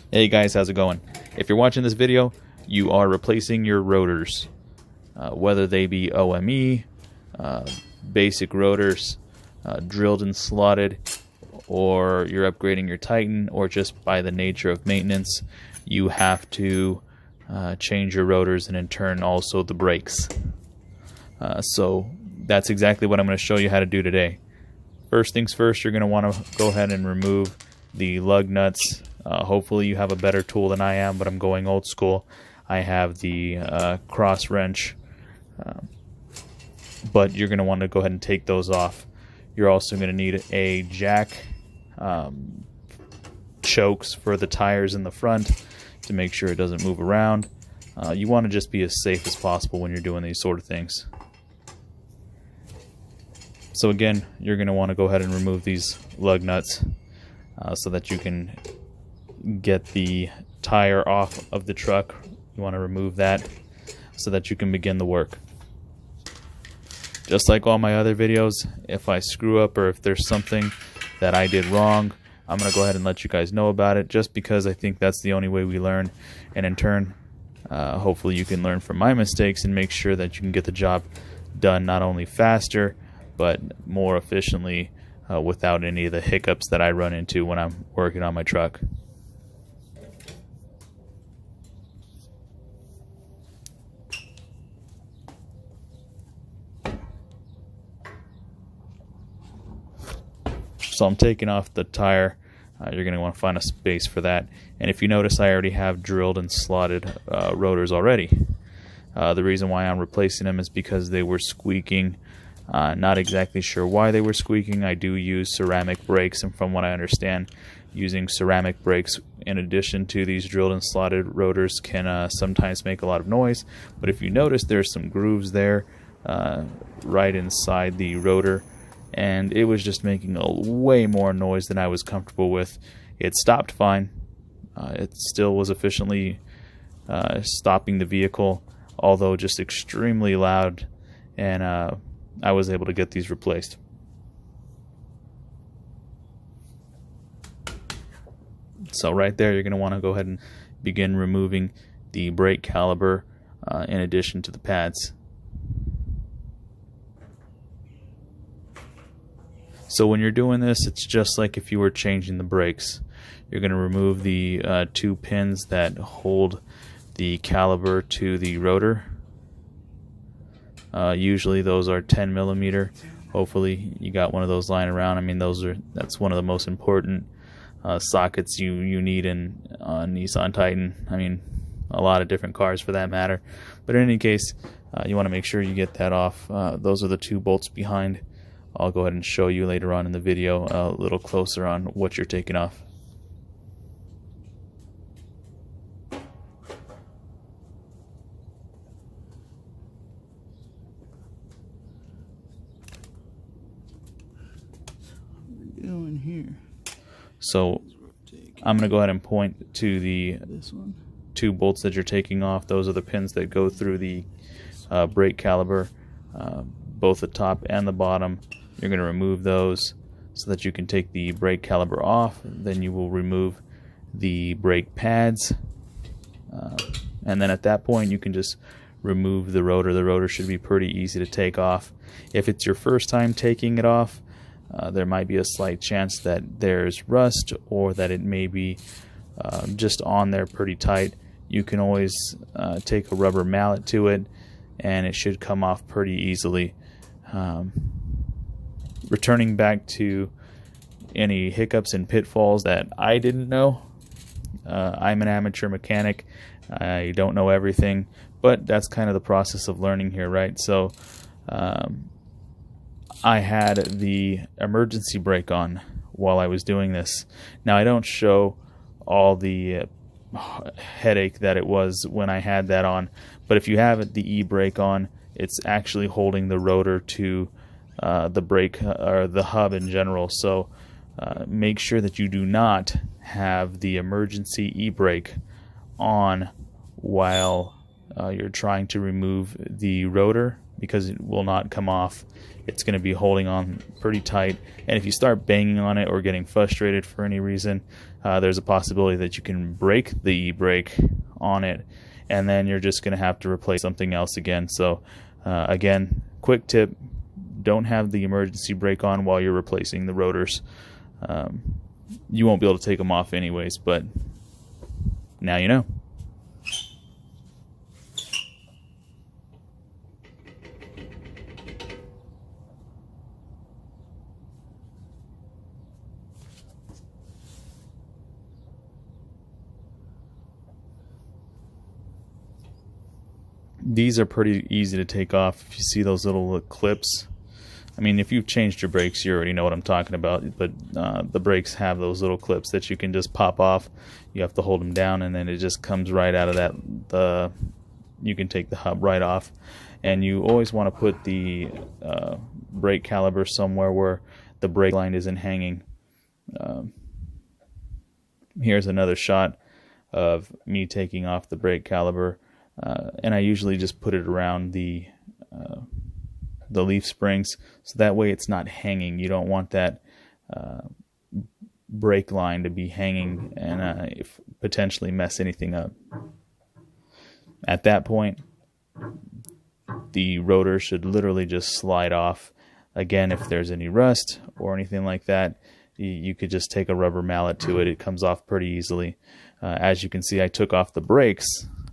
Hey guys, how's it going? If you're watching this video, you are replacing your rotors, whether they be OME, basic rotors, drilled and slotted, or you're upgrading your Titan, or just by the nature of maintenance, you have to change your rotors and in turn also the brakes. So that's exactly what I'm going to show you how to do today. First things first, you're going to want to go ahead and remove the lug nuts. Hopefully you have a better tool than I am, but I'm going old school. I have the cross wrench, but you're going to want to go ahead and take those off. You're also going to need a jack, chokes for the tires in the front to make sure it doesn't move around. You want to just be as safe as possible when you're doing these sort of things. So again, you're going to want to go ahead and remove these lug nuts so that you can get the tire off of the truck. You want to remove that so that you can begin the work. Just like all my other videos, if I screw up or if there's something that I did wrong, I'm going to go ahead and let you guys know about it, just because I think that's the only way we learn, and in turn hopefully you can learn from my mistakes and make sure that you can get the job done not only faster but more efficiently, without any of the hiccups that I run into when I'm working on my truck. So I'm taking off the tire. You're going to want to find a space for that. And if you notice, I already have drilled and slotted rotors already. The reason why I'm replacing them is because they were squeaking. Not exactly sure why they were squeaking. I do use ceramic brakes, and from what I understand, using ceramic brakes in addition to these drilled and slotted rotors can sometimes make a lot of noise. But if you notice, there's some grooves there right inside the rotor, and it was just making a way more noise than I was comfortable with. It stopped fine. It still was efficiently stopping the vehicle, although just extremely loud, and I was able to get these replaced. So right there, you're going to want to go ahead and begin removing the brake caliper in addition to the pads. So when you're doing this, it's just like if you were changing the brakes. You're going to remove the two pins that hold the caliper to the rotor. Usually those are 10 millimeter. Hopefully you got one of those lying around. I mean, that's one of the most important sockets you need in Nissan Titan. I mean, a lot of different cars for that matter. But in any case, you want to make sure you get that off. Those are the two bolts behind. I'll go ahead and show you later on in the video a little closer on what you're taking off. Doing here. So I'm going to go ahead and point to the two bolts that you're taking off. Those are the pins that go through the brake caliper, both the top and the bottom. You're going to remove those so that you can take the brake caliper off. Then you will remove the brake pads, and then at that point you can just remove the rotor. The rotor should be pretty easy to take off. If it's your first time taking it off, there might be a slight chance that there's rust, or that it may be just on there pretty tight. You can always take a rubber mallet to it, and it should come off pretty easily. Returning back to any hiccups and pitfalls that I didn't know, I'm an amateur mechanic. I don't know everything, but that's kind of the process of learning here, right? So I had the emergency brake on while I was doing this. Now, I don't show all the headache that it was when I had that on, but if you have the e-brake on, it's actually holding the rotor to the brake, or the hub in general. So make sure that you do not have the emergency e-brake on while you're trying to remove the rotor because it will not come off. It's going to be holding on pretty tight, and if you start banging on it or getting frustrated for any reason, there's a possibility that you can break the e-brake on it, and then you're just going to have to replace something else again. So again, quick tip, don't have the emergency brake on while you're replacing the rotors. You won't be able to take them off anyways, but now you know. These are pretty easy to take off. If you see those little clips, I mean, if you've changed your brakes, you already know what I'm talking about, but the brakes have those little clips that you can just pop off. You have to hold them down, and then it just comes right out of that. You can take the hub right off, and you always want to put the brake caliper somewhere where the brake line isn't hanging. Here's another shot of me taking off the brake caliper, and I usually just put it around the leaf springs, so that way it's not hanging. You don't want that brake line to be hanging and potentially mess anything up. At that point, the rotor should literally just slide off. Again, if there's any rust or anything like that, you could just take a rubber mallet to it. It comes off pretty easily. As you can see, I took off the brakes,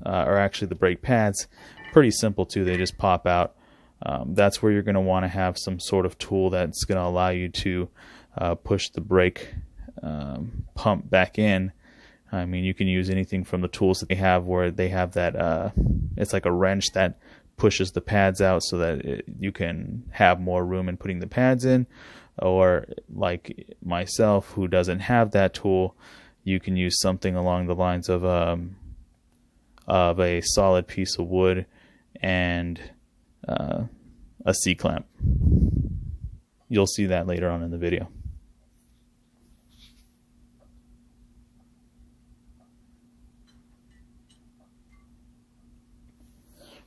or actually the brake pads. Pretty simple too, they just pop out. That's where you're going to want to have some sort of tool that's going to allow you to push the brake pump back in. I mean, you can use anything from the tools that they have where they have that, it's like a wrench that pushes the pads out so that you can have more room in putting the pads in. Or like myself, who doesn't have that tool, you can use something along the lines of a solid piece of wood and a C-clamp. You'll see that later on in the video.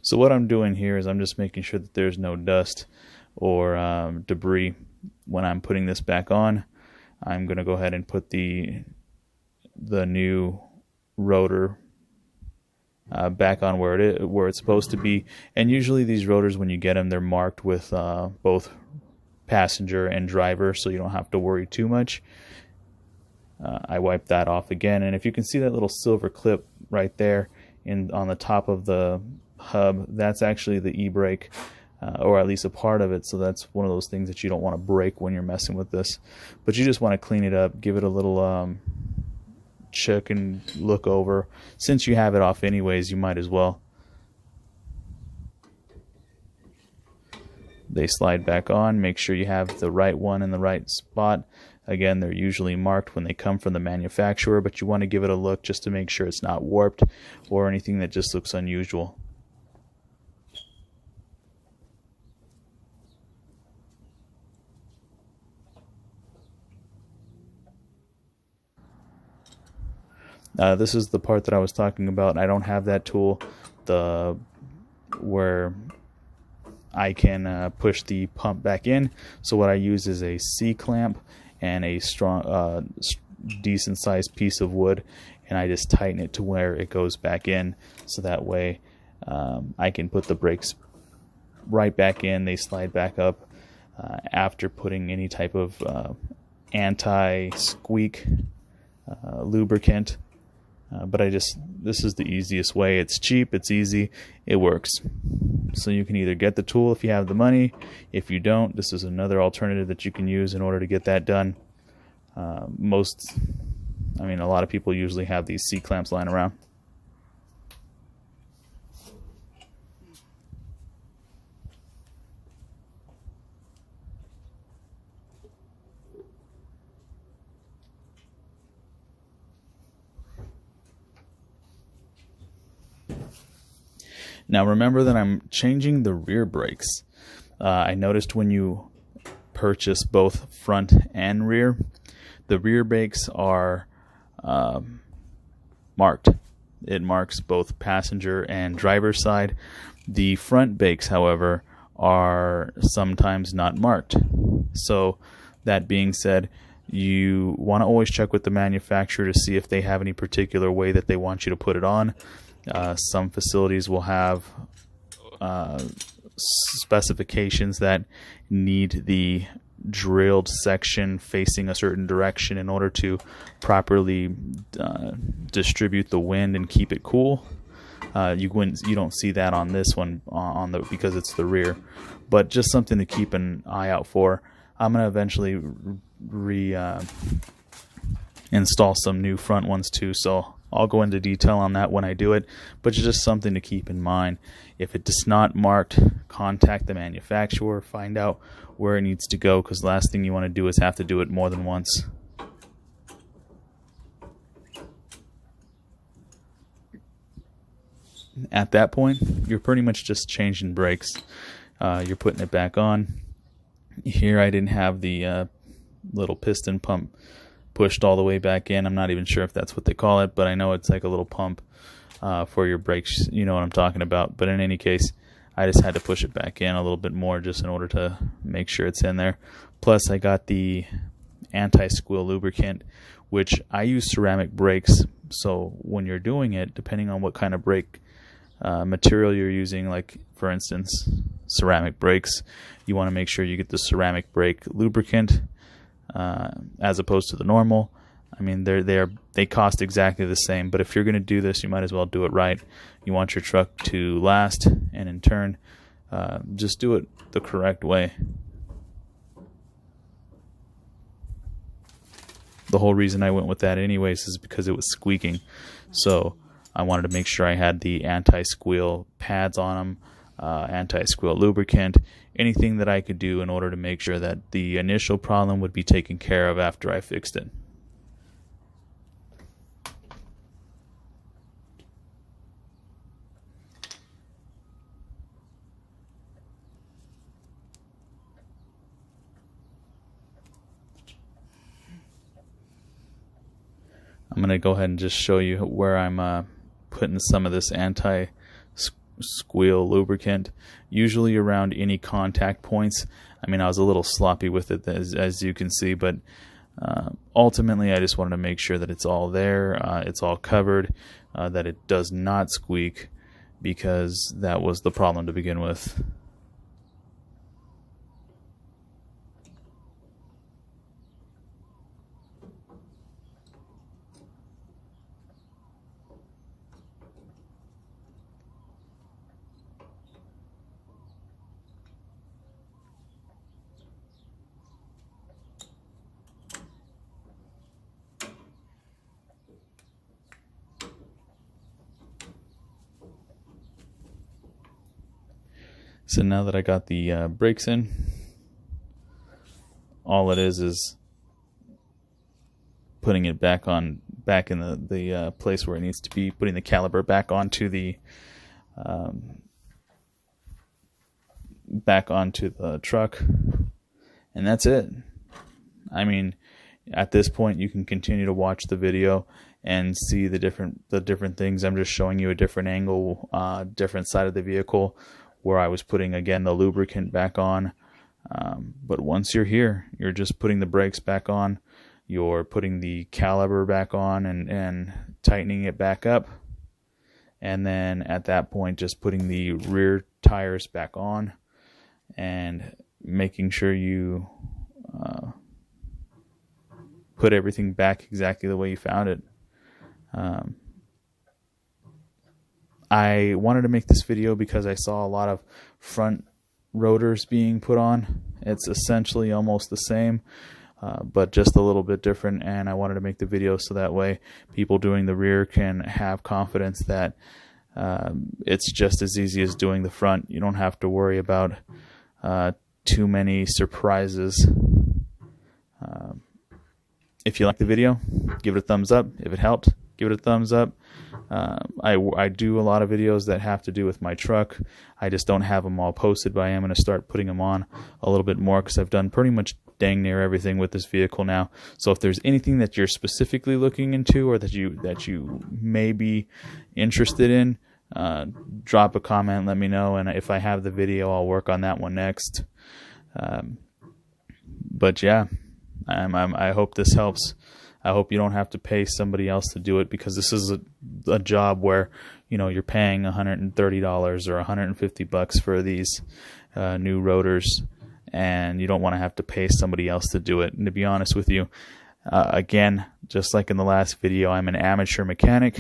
So what I'm doing here is I'm just making sure that there's no dust or debris when I'm putting this back on. I'm going to go ahead and put the new rotor back on where it's supposed to be. And usually these rotors, when you get them, they're marked with both passenger and driver, so you don't have to worry too much. I wipe that off again, and if you can see that little silver clip right there on the top of the hub, that's actually the e-brake, or at least a part of it. So that's one of those things that you don't want to break when you're messing with this, but you just want to clean it up, give it a little check and look over. Since you have it off anyways, you might as well. They slide back on. Make sure you have the right one in the right spot. Again, they're usually marked when they come from the manufacturer, but you want to give it a look just to make sure it's not warped or anything that just looks unusual. This is the part that I was talking about. I don't have that tool, where I can push the pump back in. So what I use is a C-clamp and a strong, decent sized piece of wood, and I just tighten it to where it goes back in. So that way I can put the brakes right back in. They slide back up after putting any type of anti-squeak lubricant. But this is the easiest way. It's cheap, it's easy, it works. So you can either get the tool if you have the money. If you don't, this is another alternative that you can use in order to get that done. A lot of people usually have these C-clamps lying around. Now remember that I'm changing the rear brakes. I noticed when you purchase both front and rear, the rear brakes are marked. It marks both passenger and driver side. The front brakes, however, are sometimes not marked. So that being said, you want to always check with the manufacturer to see if they have any particular way that they want you to put it on. Some facilities will have specifications that need the drilled section facing a certain direction in order to properly distribute the wind and keep it cool. You don't see that on this one because it's the rear, but just something to keep an eye out for. I'm gonna eventually install some new front ones too, so I'll go into detail on that when I do it, but it's just something to keep in mind. If it is not marked, contact the manufacturer, find out where it needs to go, because the last thing you want to do is have to do it more than once. At that point, you're pretty much just changing brakes. You're putting it back on. Here I didn't have the little piston pump pushed all the way back in. I'm not even sure if that's what they call it, but I know it's like a little pump for your brakes. You know what I'm talking about. But in any case, I just had to push it back in a little bit more just in order to make sure it's in there. Plus, I got the anti-squeal lubricant, which I use ceramic brakes. So when you're doing it, depending on what kind of brake material you're using, like for instance ceramic brakes, you want to make sure you get the ceramic brake lubricant as opposed to the normal. I mean, they cost exactly the same, but if you're going to do this, you might as well do it right. You want your truck to last, and in turn, just do it the correct way. The whole reason I went with that anyways is because it was squeaking, so I wanted to make sure I had the anti-squeal pads on them, anti-squeal lubricant, anything that I could do in order to make sure that the initial problem would be taken care of after I fixed it. I'm going to go ahead and just show you where I'm putting some of this anti-squeal lubricant, usually around any contact points. I mean, I was a little sloppy with it, as you can see, but ultimately I just wanted to make sure that it's all there, it's all covered, that it does not squeak, because that was the problem to begin with. So now that I got the brakes in, all it is putting it back in the place where it needs to be, putting the caliper back onto the truck, and that's it. I mean, at this point you can continue to watch the video and see the different things. I'm just showing you a different angle, different side of the vehicle, where I was putting, again, the lubricant back on. But once you're here, you're just putting the brakes back on, you're putting the caliper back on and tightening it back up, and then at that point just putting the rear tires back on and making sure you put everything back exactly the way you found it. I wanted to make this video because I saw a lot of front rotors being put on. It's essentially almost the same, but just a little bit different, and I wanted to make the video so that way people doing the rear can have confidence that it's just as easy as doing the front. You don't have to worry about too many surprises. If you like the video, give it a thumbs up. If it helped, give it a thumbs up. I do a lot of videos that have to do with my truck. I just don't have them all posted, but I am going to start putting them on a little bit more because I've done pretty much dang near everything with this vehicle now. So if there's anything that you're specifically looking into or that you may be interested in, drop a comment, let me know, and if I have the video, I'll work on that one next. But yeah, I hope this helps. I hope you don't have to pay somebody else to do it, because this is a job where, you know, you're paying $130 or $150 for these new rotors, and you don't want to have to pay somebody else to do it. And to be honest with you, again, just like in the last video, I'm an amateur mechanic.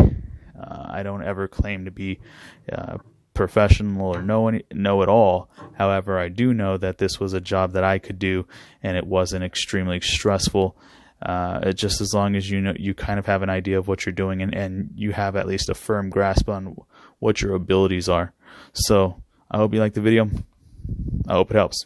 I don't ever claim to be professional or know it all. However, I do know that this was a job that I could do, and it wasn't extremely stressful. Just as long as you know, you kind of have an idea of what you're doing, and you have at least a firm grasp on what your abilities are. So I hope you like the video. I hope it helps.